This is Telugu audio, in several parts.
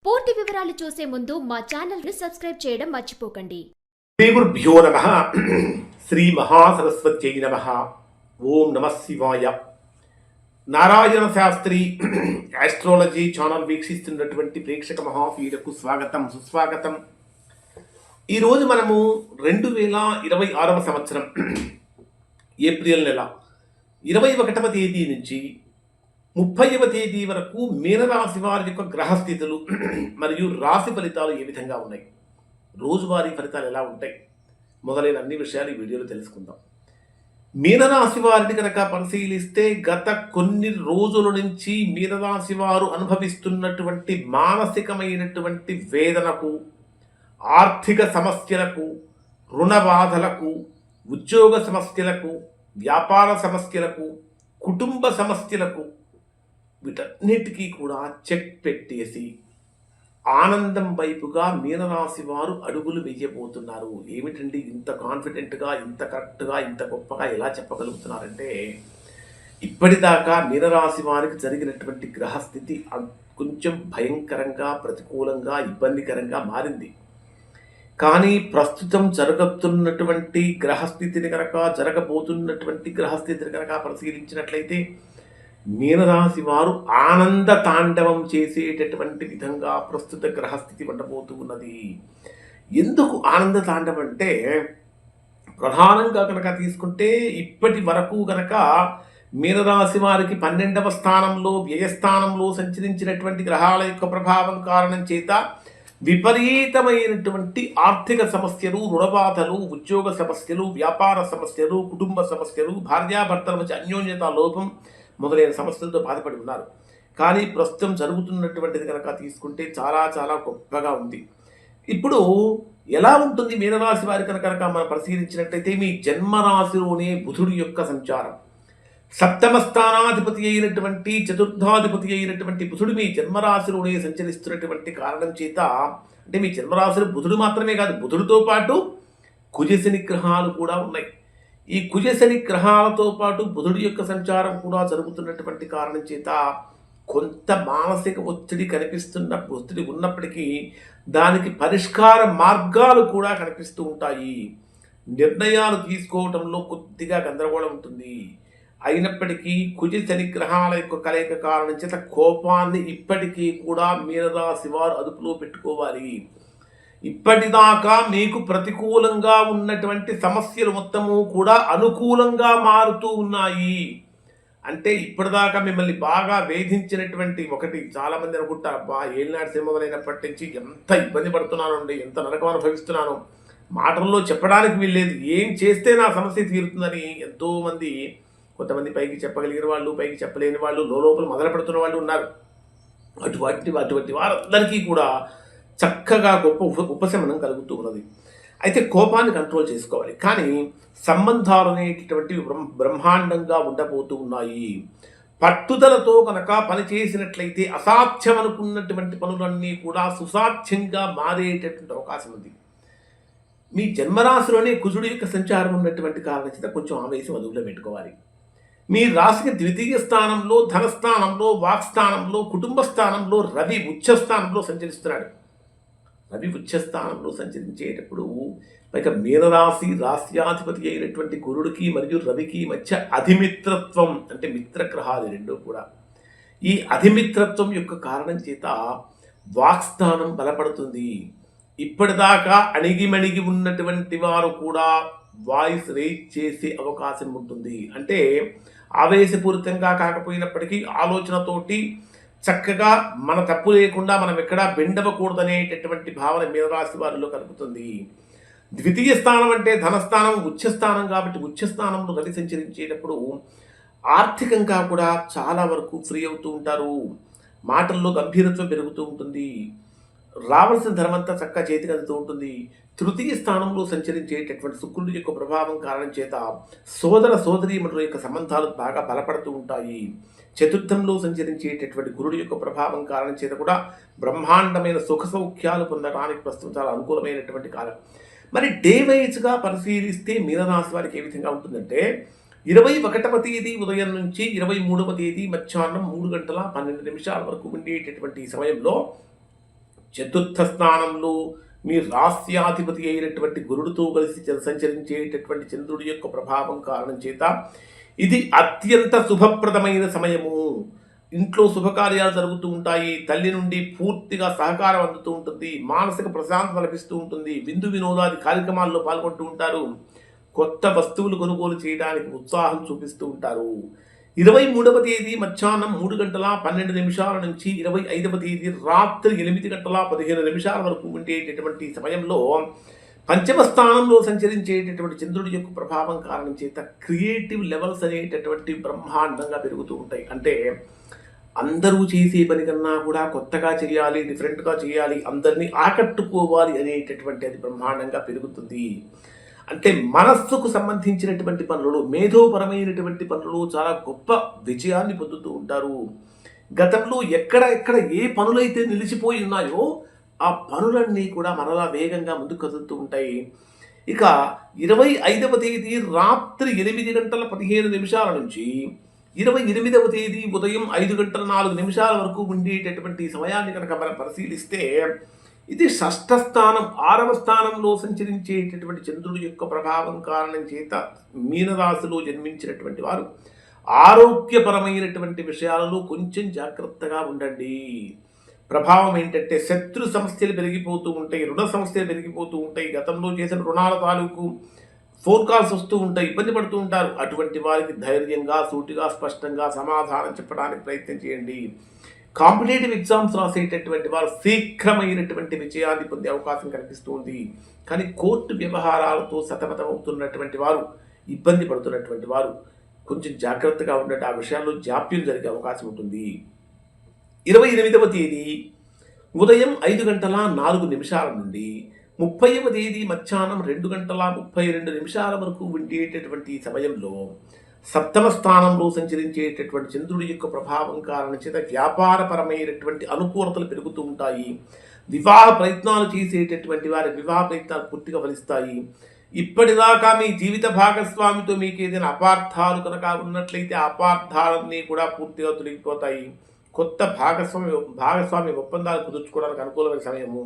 పూర్తి వివరాలు చూసే ముందు మా ఛానల్ ని సబ్స్క్రైబ్ చేయడం మర్చిపోకండి. శ్రీ గురుభ్యో నమః. శ్రీ మహాసరస్వత్యై నమః. ఓం నమః శివాయ. నారాయణ శాస్త్రి ఆస్ట్రాలజీ ఛానల్ వీక్షిస్తున్నటువంటి ప్రేక్షక మహాశీలకు స్వాగతం, సుస్వాగతం. ఈరోజు మనము 2026వ సంవత్సరం ఏప్రిల్ నెల 21వ తేదీ నుంచి 30వ తేదీ వరకు మీనరాశి వారి యొక్క గ్రహస్థితులు మరియు రాశి ఫలితాలు ఏ విధంగా ఉన్నాయి, రోజువారీ ఫలితాలు ఎలా ఉంటాయి మొదలైన అన్ని విషయాలు ఈ వీడియోలో తెలుసుకుందాం. మీనరాశి వారిని కనుక పరిశీలిస్తే గత కొన్ని రోజుల నుంచి మీనరాశి వారు అనుభవిస్తున్నటువంటి మానసికమైనటువంటి వేదనకు, ఆర్థిక సమస్యలకు, రుణ బాధలకు, ఉద్యోగ సమస్యలకు, వ్యాపార సమస్యలకు, కుటుంబ సమస్యలకు వీటన్నిటికీ కూడా చెక్ పెట్టేసి ఆనందం వైపుగా మీనరాశి వారు అడుగులు వేయబోతున్నారు. ఏమిటండి ఇంత కాన్ఫిడెంట్గా, ఇంత కరెక్ట్గా, ఇంత గొప్పగా ఎలా చెప్పగలుగుతున్నారంటే, ఇప్పటిదాకా మీనరాశి వారికి జరిగినటువంటి గ్రహస్థితి కొంచెం భయంకరంగా, ప్రతికూలంగా, ఇబ్బందికరంగా మారింది. కానీ ప్రస్తుతం జరుగుతున్నటువంటి గ్రహస్థితిని కనుక, జరగబోతున్నటువంటి గ్రహస్థితిని కనుక పరిశీలించినట్లయితే మీనరాశి వారు ఆనంద తాండవం చేసేటటువంటి విధంగా ప్రస్తుత గ్రహస్థితి ఉండబోతూ ఉన్నది. ఎందుకు ఆనంద తాండవం అంటే, ప్రధానంగా కనుక తీసుకుంటే ఇప్పటి వరకు కనుక మీనరాశి వారికి 12వ స్థానంలో, వ్యయస్థానంలో సంచరించినటువంటి గ్రహాల యొక్క ప్రభావం కారణం చేత విపరీతమైనటువంటి ఆర్థిక సమస్యలు, రుణబాధలు, ఉద్యోగ సమస్యలు, వ్యాపార సమస్యలు, కుటుంబ సమస్యలు, భార్యాభర్తల మధ్య అన్యోన్యత లోపం మొదలైన సమస్యలతో బాధపడి ఉన్నారు. కానీ ప్రస్తుతం జరుగుతున్నటువంటిది కనుక తీసుకుంటే చాలా చాలా గొప్పగా ఉంది. ఇప్పుడు ఎలా ఉంటుంది మీనరాశి వారి కనుక మనం పరిశీలించినట్లయితే, మీ జన్మరాశిలోనే బుధుడి యొక్క సంచారం, సప్తమ స్థానాధిపతి అయినటువంటి, చతుర్థాధిపతి అయినటువంటి బుధుడు మీ జన్మరాశిలోనే సంచరిస్తున్నటువంటి కారణం చేత, అంటే మీ జన్మరాశిలో బుధుడు మాత్రమే కాదు, బుధుడితో పాటు కుజశని గ్రహాలు కూడా ఉన్నాయి. ఈ కుజశని గ్రహాలతో పాటు బుధుడి యొక్క సంచారం కూడా జరుగుతున్నటువంటి కారణం చేత కొంత మానసిక ఒత్తిడి ఒత్తిడి ఉన్నప్పటికీ దానికి పరిష్కార మార్గాలు కూడా కనిపిస్తూ ఉంటాయి. నిర్ణయాలు తీసుకోవడంలో కొద్దిగా గందరగోళం ఉంటుంది. అయినప్పటికీ కుజశని గ్రహాల యొక్క కలయిక కారణం చేత కోపాన్ని ఇప్పటికీ కూడా మీనరాశి వారు అదుపులో పెట్టుకోవాలి. ఇప్పటిదాకా మీకు ప్రతికూలంగా ఉన్నటువంటి సమస్యలు మొత్తము కూడా అనుకూలంగా మారుతూ ఉన్నాయి. అంటే ఇప్పటిదాకా మిమ్మల్ని బాగా వేధించినటువంటి, ఒకటి చాలామంది అనుకుంటారు, అబ్బా ఏళ్ళనాటి సినిమా మొదలైనప్పటి నుంచి ఎంత ఇబ్బంది పడుతున్నాను అండి, ఎంత నరకం అనుభవిస్తున్నాను, మాటల్లో చెప్పడానికి వీల్లేదు, ఏం చేస్తే నా సమస్య తీరుతుందని ఎంతోమంది, కొంతమంది పైకి చెప్పగలిగిన వాళ్ళు, పైకి చెప్పలేని వాళ్ళు, లోపల మొదలు పెడుతున్న వాళ్ళు ఉన్నారు. అటువంటి వారందరికీ కూడా చక్కగా గొప్ప ఉపశమనం కలుగుతూ ఉన్నది. అయితే కోపాన్ని కంట్రోల్ చేసుకోవాలి. కానీ సంబంధాలు అనేటటువంటివి బ్రహ్మాండంగా ఉండబోతూ ఉన్నాయి. పట్టుదలతో కనుక పనిచేసినట్లయితే అసాధ్యం అనుకున్నటువంటి పనులన్నీ కూడా సుసాధ్యంగా మారేటటువంటి అవకాశం ఉంది. మీ జన్మరాశిలోనే కుజుడి యొక్క సంచారం ఉన్నటువంటి కారణం చేత కొంచెం ఆవేశం అదుపులో పెట్టుకోవాలి. మీ రాశికి ద్వితీయ స్థానంలో, ధనస్థానంలో, వాక్స్థానంలో, కుటుంబ స్థానంలో రవి ఉచ్చస్థానంలో సంచరిస్తున్నాడు. రవి ఉచ్చస్థానంలో సంచరించేటప్పుడు పైగా మీనరాశి రాశ్యాధిపతి అయినటువంటి గురుడికి మరియు రవికి మధ్య అధిమిత్రత్వం, అంటే మిత్రగ్రహాలు రెండూ కూడా, ఈ అధిమిత్రత్వం యొక్క కారణం చేత వాక్స్థానం బలపడుతుంది. ఇప్పటిదాకా అణిగిమణిగి ఉన్నటువంటి వారు కూడా వాయిస్ రేజ్ చేసే అవకాశం ఉంటుంది. అంటే ఆవేశపూరితంగా కాకపోయినప్పటికీ ఆలోచనతోటి చక్కగా మన తప్పు లేకుండా మనం ఎక్కడా బెండవకూడదనేటటువంటి భావన మీనరాశి వారిలో కలుగుతుంది. ద్వితీయ స్థానం అంటే ధనస్థానం, ఉచ్చస్థానం కాబట్టి ఉచ్చస్థానంలో రవి సంచరించేటప్పుడు ఆర్థికంగా కూడా చాలా వరకు ఫ్రీ అవుతూ ఉంటారు. మాటల్లో గంభీరత్వం పెరుగుతూ ఉంటుంది. రావాల్సిన ధనమంతా చక్కగా చేతికి అందుతూ ఉంటుంది. తృతీయ స్థానంలో సంచరించేటటువంటి శుక్రుడి యొక్క ప్రభావం కారణం చేత సోదర సోదరీమణుల యొక్క సంబంధాలు బాగా బలపడుతూ ఉంటాయి. చతుర్థంలో సంచరించేటటువంటి గురుడి యొక్క ప్రభావం కారణం చేత కూడా బ్రహ్మాండమైన సుఖ సౌఖ్యాలు పొందడానికి ప్రస్తుతం చాలా అనుకూలమైనటువంటి కాలం. మరి డే వైజ్గా పరిశీలిస్తే మీనరాశి వారికి ఏ విధంగా ఉంటుందంటే, 21వ తేదీ ఉదయం నుంచి 23వ తేదీ మధ్యాహ్నం 3 గంటల 12 నిమిషాల వరకు ఉండేటటువంటి సమయంలో చతుర్థ స్థానంలో మీ రాస్యాధిపతి అయినటువంటి గురుడితో కలిసి సంచరించేటటువంటి చంద్రుడి యొక్క ప్రభావం కారణం చేత ఇది అత్యంత శుభప్రదమైన సమయము. ఇంట్లో శుభకార్యాలు జరుగుతూ ఉంటాయి. తల్లి నుండి పూర్తిగా సహకారం అందుతూ ఉంటుంది. మానసిక ప్రశాంతత లభిస్తూ ఉంటుంది. విందు వినోదాది కార్యక్రమాల్లో పాల్గొంటూ ఉంటారు. కొత్త వస్తువులు కొనుగోలు చేయడానికి ఉత్సాహం చూపిస్తూ ఉంటారు. 23వ తేదీ మధ్యాహ్నం 3:12 నుంచి 25వ తేదీ రాత్రి 8:15 వరకు ఉండేటటువంటి సమయంలో పంచమ స్థానంలో సంచరించేటటువంటి చంద్రుడి యొక్క ప్రభావం కారణం చేత క్రియేటివ్ లెవెల్స్ అనేటటువంటి బ్రహ్మాండంగా పెరుగుతూ ఉంటాయి. అంటే అందరూ చేసే పని కన్నా కూడా కొత్తగా చేయాలి, డిఫరెంట్గా చేయాలి, అందరినీ ఆకట్టుకోవాలి అనేటటువంటి అది బ్రహ్మాండంగా పెరుగుతుంది. అంటే మనస్సుకు సంబంధించినటువంటి పనులు, మేధోపరమైనటువంటి పనులు చాలా గొప్ప విజయాన్ని పొందుతూ ఉంటారు. గతంలో ఎక్కడ ఏ పనులైతే నిలిచిపోయి ఉన్నాయో ఆ పనులన్నీ కూడా మరలా వేగంగా ముందుకు కదులుతూ ఉంటాయి. ఇక 25వ తేదీ రాత్రి 8:15 నుంచి 28వ తేదీ ఉదయం 5:04 వరకు ఉండేటటువంటి సమయాన్ని కనుక మనం పరిశీలిస్తే ఇది షష్ఠ స్థానం, 6వ స్థానంలో సంచరించేటటువంటి చంద్రుడి యొక్క ప్రభావం కారణం చేత మీనరాశిలో జన్మించినటువంటి వారు ఆరోగ్యపరమైనటువంటి విషయాలలో కొంచెం జాగ్రత్తగా ఉండండి. ప్రభావం ఏంటంటే శత్రు సమస్యలు పెరిగిపోతూ ఉంటాయి, రుణ సమస్యలు పెరిగిపోతూ ఉంటాయి. గతంలో చేసిన రుణాల తాలూకు ఫోన్ కాల్స్ వస్తూ ఉంటాయి, ఇబ్బంది పడుతూ ఉంటారు. అటువంటి వారికి ధైర్యంగా, సూటిగా, స్పష్టంగా సమాధానం చెప్పడానికి ప్రయత్నం చేయండి. కాంపిటేటివ్ ఎగ్జామ్స్ రాసేటటువంటి వారు శీఘ్రమైనటువంటి విజయాన్ని పొందే అవకాశం కనిపిస్తుంది. కానీ కోర్టు వ్యవహారాలతో సతమతమవుతున్నటువంటి వారు, ఇబ్బంది పడుతున్నటువంటి వారు కొంచెం జాగ్రత్తగా ఉండండి. ఆ విషయాల్లో జాప్యం జరిగే అవకాశం ఉంటుంది. 28వ తేదీ ఉదయం 5:04 నుండి 30వ తేదీ మధ్యాహ్నం 2:32 వరకు ఉండేటటువంటి సమయంలో సప్తమ స్థానంలో సంచరించేటటువంటి చంద్రుడి యొక్క ప్రభావం కారణం చేత వ్యాపారపరమైనటువంటి అనుకూలతలు పెరుగుతూ ఉంటాయి. వివాహ ప్రయత్నాలు చేసేటటువంటి వారి వివాహ ప్రయత్నాలు పూర్తిగా ఫలిస్తాయి. ఇప్పటిదాకా మీ జీవిత భాగస్వామితో మీకు ఏదైనా అపార్థాలు కనుక ఉన్నట్లయితే ఆ అపార్థాలన్నీ కూడా పూర్తిగా తొలగిపోతాయి. కొత్త భాగస్వామి ఒప్పందాలు కుదుర్చుకోవడానికి అనుకూలమైన సమయము.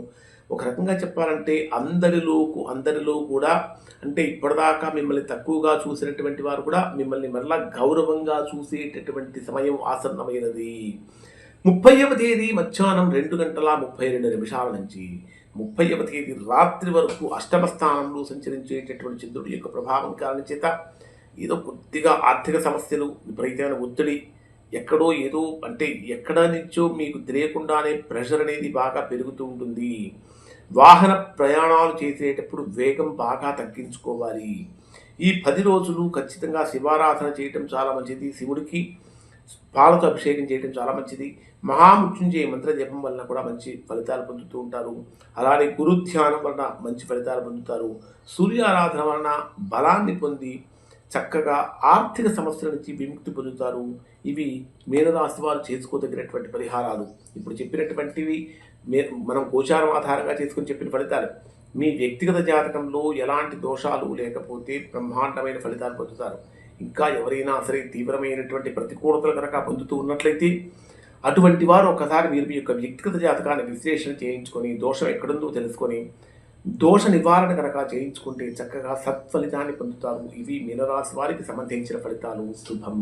ఒక రకంగా చెప్పాలంటే అందరిలో కూడా అంటే ఇప్పటిదాకా మిమ్మల్ని తక్కువగా చూసినటువంటి వారు కూడా మిమ్మల్ని మరలా గౌరవంగా చూసేటటువంటి సమయం ఆసన్నమైనది. 30వ తేదీ మధ్యాహ్నం 2:32 నుంచి 30వ తేదీ రాత్రి వరకు అష్టమ స్థానంలో సంచరించేటటువంటి చంద్రుడి యొక్క ప్రభావం కారణం చేత ఏదో కొద్దిగా ఆర్థిక సమస్యలు, విపరీతమైన ఒత్తిడి, ఎక్కడో ఏదో అంటే ఎక్కడ నుంచో మీకు తెలియకుండానే ప్రెషర్ అనేది బాగా పెరుగుతూ ఉంటుంది. వాహన ప్రయాణాలు చేసేటప్పుడు వేగం బాగా తగ్గించుకోవాలి. ఈ 10 రోజులు ఖచ్చితంగా శివారాధన చేయటం చాలా మంచిది. శివుడికి పాలతో అభిషేకం చేయడం చాలా మంచిది. మహామృత్యుంజయ మంత్ర జపం వలన కూడా మంచి ఫలితాలు పొందుతూ ఉంటారు. అలానే గురు ధ్యానం వలన మంచి ఫలితాలు పొందుతారు. సూర్యారాధన వలన బలాన్ని పొంది చక్కగా ఆర్థిక సమస్యల నుంచి విముక్తి పొందుతారు. ఇవి మీనరాశి వారు చేసుకోదగినటువంటి పరిహారాలు. ఇప్పుడు చెప్పినటువంటివి మనం గోచారం ఆధారంగా చేసుకుని చెప్పిన ఫలితాలు. మీ వ్యక్తిగత జాతకంలో ఎలాంటి దోషాలు లేకపోతే బ్రహ్మాండమైన ఫలితాలు పొందుతారు. ఇంకా ఎవరైనా సరే తీవ్రమైనటువంటి ప్రతికూలతలు కనుక పొందుతూ ఉన్నట్లయితే అటువంటి వారు ఒకసారి మీరు మీ యొక్క వ్యక్తిగత జాతకాన్ని విశ్లేషణ చేయించుకొని దోషం ఎక్కడుందో తెలుసుకొని దోష నివారణ కనుక చేయించుకుంటే చక్కగా సత్ఫలితాన్ని పొందుతారు. ఇవి మీనరాశి వారికి సంబంధించిన ఫలితాలు. శుభం.